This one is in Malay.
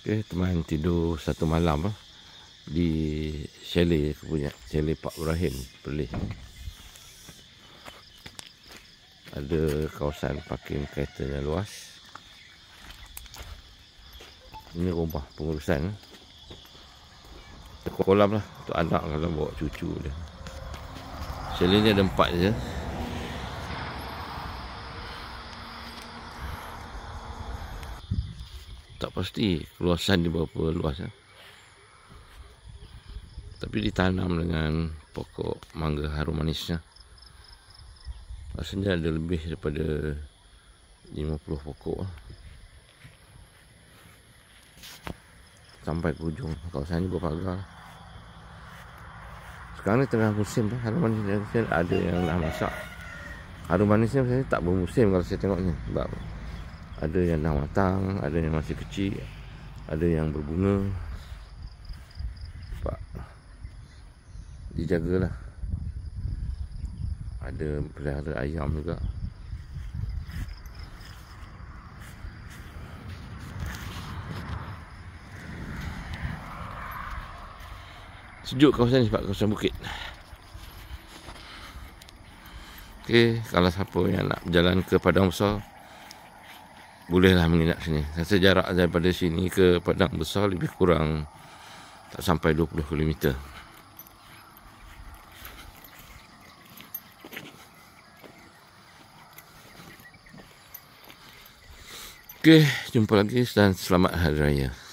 Okay, teman tidur satu malam di chalet punya, chalet Pak Ibrahim Perlis. Ada kawasan parking kereta yang luas. Ini rumah pengurusan. Kolam lah untuk anak kalau bawa cucu dia. Chalet ni ada 4 je. Tak pasti luasan dia berapa luas ya. Tapi ditanam dengan pokok mangga harum manisnya. Rasanya ada lebih daripada 50 pokok. Sampai ke ujung kawasan ni berpagar. Sekarang ni tengah musim harum manis, ada yang dah masak. Harum manisnya sebenarnya tak bermusim kalau saya tengoknya. Sebab ada yang dah matang, ada yang masih kecil, ada yang berbunga. Nampak dijagalah. Ada pelihara ayam juga. Sejuk kawasan ni sebab kawasan bukit. Okey, kalau siapa yang nak berjalan ke Padang Besar, bolehlah menginap sini. Rasa jarak daripada sini ke Padang Besar lebih kurang tak sampai 20 km. Okey, jumpa lagi dan selamat Hari Raya.